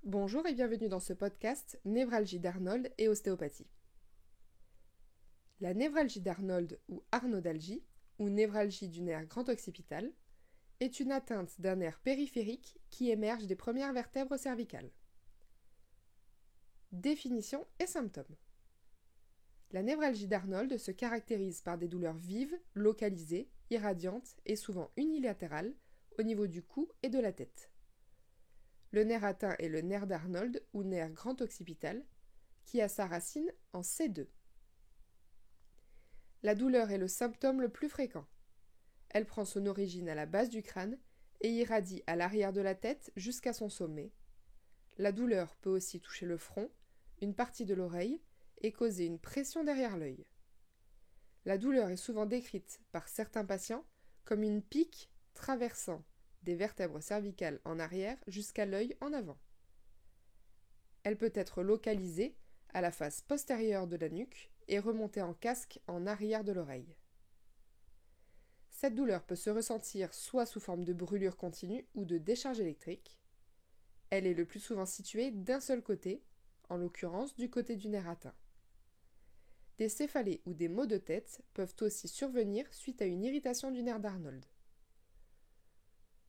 Bonjour et bienvenue dans ce podcast Névralgie d'Arnold et ostéopathie. La névralgie d'Arnold ou arnodalgie, ou névralgie du nerf grand occipital, est une atteinte d'un nerf périphérique qui émerge des premières vertèbres cervicales. Définition et symptômes. La névralgie d'Arnold se caractérise par des douleurs vives, localisées, irradiantes et souvent unilatérales au niveau du cou et de la tête. Le nerf atteint est le nerf d'Arnold ou nerf grand occipital, qui a sa racine en C2. La douleur est le symptôme le plus fréquent. Elle prend son origine à la base du crâne et irradie à l'arrière de la tête jusqu'à son sommet. La douleur peut aussi toucher le front, une partie de l'oreille et causer une pression derrière l'œil. La douleur est souvent décrite par certains patients comme une pique traversant des vertèbres cervicales en arrière jusqu'à l'œil en avant. Elle peut être localisée à la face postérieure de la nuque et remonter en casque en arrière de l'oreille. Cette douleur peut se ressentir soit sous forme de brûlure continue ou de décharge électrique. Elle est le plus souvent située d'un seul côté, en l'occurrence du côté du nerf atteint. Des céphalées ou des maux de tête peuvent aussi survenir suite à une irritation du nerf d'Arnold.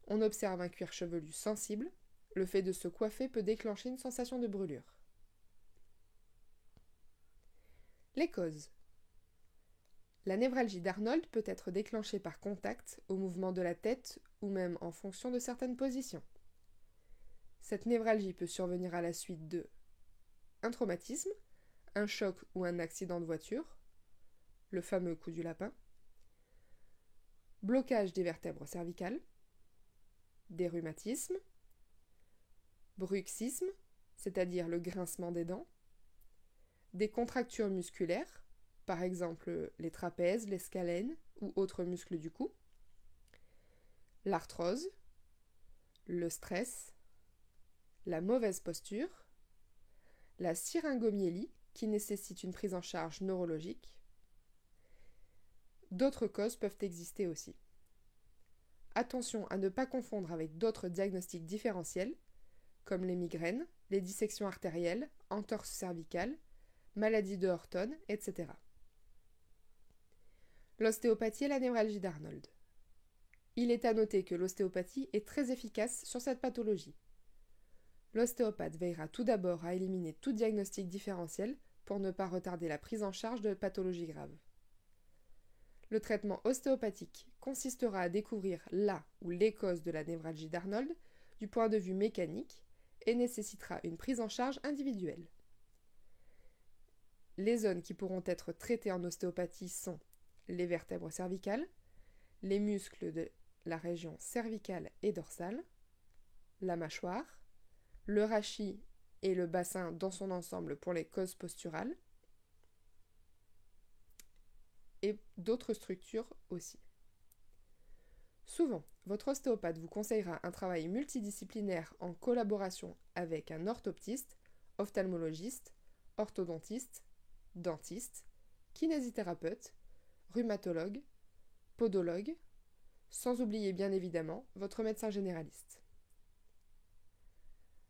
On observe un cuir chevelu sensible. Le fait de se coiffer peut déclencher une sensation de brûlure. Les causes. La névralgie d'Arnold peut être déclenchée par contact, au mouvement de la tête ou même en fonction de certaines positions. Cette névralgie peut survenir à la suite de un traumatisme, un choc ou un accident de voiture, le fameux coup du lapin, blocage des vertèbres cervicales, des rhumatismes, bruxisme, c'est-à-dire le grincement des dents, des contractures musculaires, par exemple les trapèzes, les scalènes ou autres muscles du cou, l'arthrose, le stress, la mauvaise posture, la syringomyélie qui nécessite une prise en charge neurologique. D'autres causes peuvent exister aussi. Attention à ne pas confondre avec d'autres diagnostics différentiels, comme les migraines, les dissections artérielles, entorse cervicale, maladie de Horton, etc. L'ostéopathie et la névralgie d'Arnold. Il est à noter que l'ostéopathie est très efficace sur cette pathologie. L'ostéopathe veillera tout d'abord à éliminer tout diagnostic différentiel pour ne pas retarder la prise en charge de pathologies graves. Le traitement ostéopathique consistera à découvrir la ou les causes de la névralgie d'Arnold du point de vue mécanique et nécessitera une prise en charge individuelle. Les zones qui pourront être traitées en ostéopathie sont les vertèbres cervicales, les muscles de la région cervicale et dorsale, la mâchoire, le rachis et le bassin dans son ensemble pour les causes posturales, et d'autres structures aussi. Souvent, votre ostéopathe vous conseillera un travail multidisciplinaire en collaboration avec un orthoptiste, ophtalmologiste, orthodontiste, dentiste, kinésithérapeute, rhumatologue, podologue, sans oublier bien évidemment votre médecin généraliste.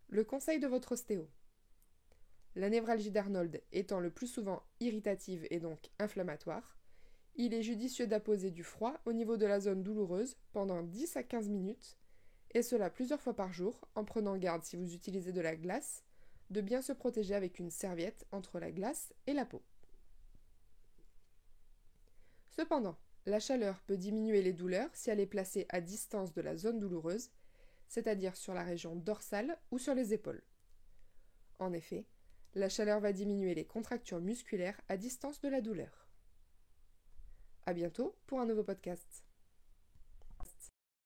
Le conseil de votre ostéo. La névralgie d'Arnold étant le plus souvent irritative et donc inflammatoire, il est judicieux d'apposer du froid au niveau de la zone douloureuse pendant 10 à 15 minutes, et cela plusieurs fois par jour, en prenant garde si vous utilisez de la glace, de bien se protéger avec une serviette entre la glace et la peau. Cependant, la chaleur peut diminuer les douleurs si elle est placée à distance de la zone douloureuse, c'est-à-dire sur la région dorsale ou sur les épaules. En effet, la chaleur va diminuer les contractures musculaires à distance de la douleur. À bientôt pour un nouveau podcast.